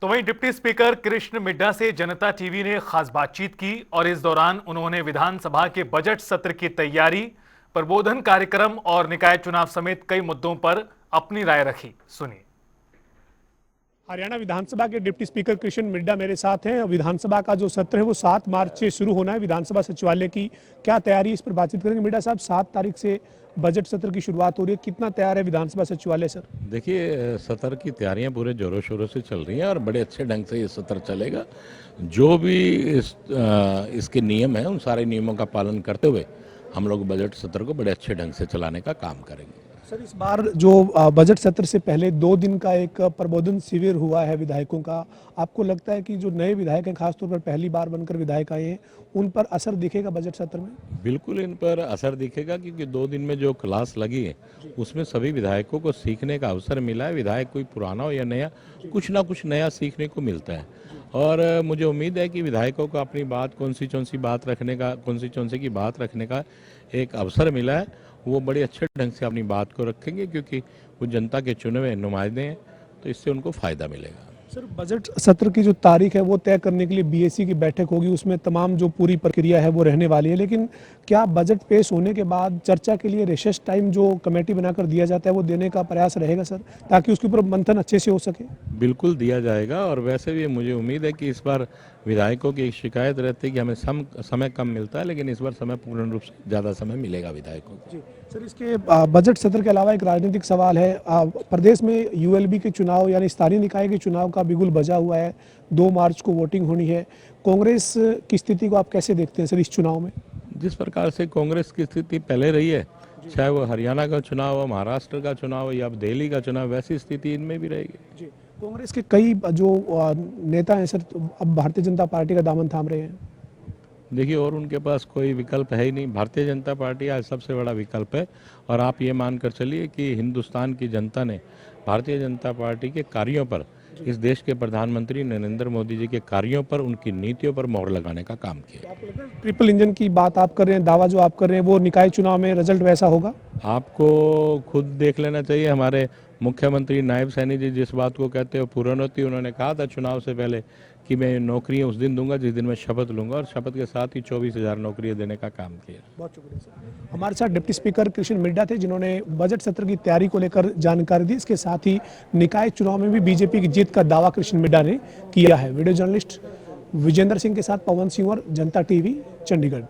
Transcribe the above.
तो वहीं deputy speaker Krishna Middha से जनता टीवी ने खास बातचीत की और इस दौरान उन्होंने विधानसभा के बजट सत्र की तैयारी, प्रबोधन कार्यक्रम और निकाय चुनाव समेत कई मुद्दों पर अपनी राय रखी। सुनिए। हरियाणा विधानसभा के डिप्टी स्पीकर कृष्ण मिड्ढा मेरे साथ हैं। विधानसभा का जो सत्र है वो 7 मार्च से शुरू होना है। विधानसभा सचिवालय की क्या तैयारी, इस पर बातचीत करेंगे। मिड्ढा साहब, 7 तारीख से बजट सत्र की शुरुआत हो रही है, कितना तैयार है विधानसभा सचिवालय सर? देखिए, सत्र की तैयारियां पूरे जोरों शोरों से चल रही हैं और बड़े अच्छे ढंग से ये सत्र चलेगा। जो भी इसके नियम हैं उन सारे नियमों का पालन करते हुए हम लोग बजट सत्र को बड़े अच्छे ढंग से चलाने का काम करेंगे। सर, इस बार जो बजट सत्र से पहले 2 दिन का एक प्रबोधन शिविर हुआ है विधायकों का, आपको लगता है कि जो नए विधायक हैं, खासतौर पर पहली बार बनकर विधायक आए हैं, उन पर असर दिखेगा बजट सत्र में? बिल्कुल इन पर असर दिखेगा, क्योंकि 2 दिन में जो क्लास लगी है उसमें सभी विधायकों को सीखने का अवसर मिला है। विधायक कोई पुराना हो या नया, कुछ ना कुछ नया सीखने को मिलता है। और मुझे उम्मीद है कि विधायकों को अपनी बात कौन सी बात रखने का एक अवसर मिला है। वो बड़े अच्छे ढंग से अपनी बात को रखेंगे, क्योंकि वो जनता के चुने हुए नुमाइंदे हैं, तो इससे उनको फायदा मिलेगा। सर, बजट सत्र की जो तारीख है वो तय करने के लिए बीएसी की बैठक होगी, उसमें तमाम जो पूरी प्रक्रिया है वो रहने वाली है। लेकिन क्या बजट पेश होने के बाद चर्चा के लिए रिसेस टाइम जो कमेटी बनाकर दिया जाता है वो देने का प्रयास रहेगा सर, ताकि उसके ऊपर मंथन अच्छे से हो सके? बिल्कुल दिया जाएगा। और वैसे भी मुझे उम्मीद है कि इस बार विधायकों की एक शिकायत रहती है कि हमें समय कम मिलता है, लेकिन इस बार समय पूर्ण रूप से ज़्यादा समय मिलेगा विधायकों को। जी सर, इसके बजट सत्र के अलावा एक राजनीतिक सवाल है। प्रदेश में यूएलबी के चुनाव यानी स्थानीय निकाय के चुनाव का बिगुल बजा हुआ है। 2 मार्च को वोटिंग होनी है। कांग्रेस की स्थिति को आप कैसे देखते हैं सर इस चुनाव में? जिस प्रकार से कांग्रेस की स्थिति पहले रही है, चाहे वो हरियाणा का चुनाव हो, महाराष्ट्र का चुनाव हो या अब दिल्ली का चुनाव, वैसी स्थिति इनमें भी रहेगी। जी, कांग्रेस के कई जो नेता हैं सर, अब भारतीय जनता पार्टी का दामन थाम रहे हैं। देखिए, और उनके पास कोई विकल्प है ही नहीं। भारतीय जनता पार्टी आज सबसे बड़ा विकल्प है। और आप ये मानकर चलिए कि हिंदुस्तान की जनता ने भारतीय जनता पार्टी के कार्यों पर, इस देश के प्रधानमंत्री नरेंद्र मोदी जी के कार्यों पर, उनकी नीतियों पर मोहर लगाने का काम किया। ट्रिपल इंजन की बात आप कर रहे हैं, दावा जो आप कर रहे हैं, वो निकाय चुनाव में रिजल्ट वैसा होगा? आपको खुद देख लेना चाहिए। हमारे मुख्यमंत्री नायब सैनी जी जिस बात को कहते हो पूर्ण होती। उन्होंने कहा था चुनाव से पहले कि मैं नौकरियां उस दिन दूंगा जिस दिन मैं शपथ लूंगा, और शपथ के साथ ही 24,000 नौकरियां देने का काम किया। बहुत शुक्रिया सर। हमारे साथ डिप्टी स्पीकर कृष्ण मिड्ढा थे, जिन्होंने बजट सत्र की तैयारी को लेकर जानकारी दी। इसके साथ ही निकाय चुनाव में भी बीजेपी की जीत का दावा कृष्ण मिड्ढा ने किया है। वीडियो जर्नलिस्ट विजेंद्र सिंह के साथ पवन सिंह और जनता टीवी, चंडीगढ़।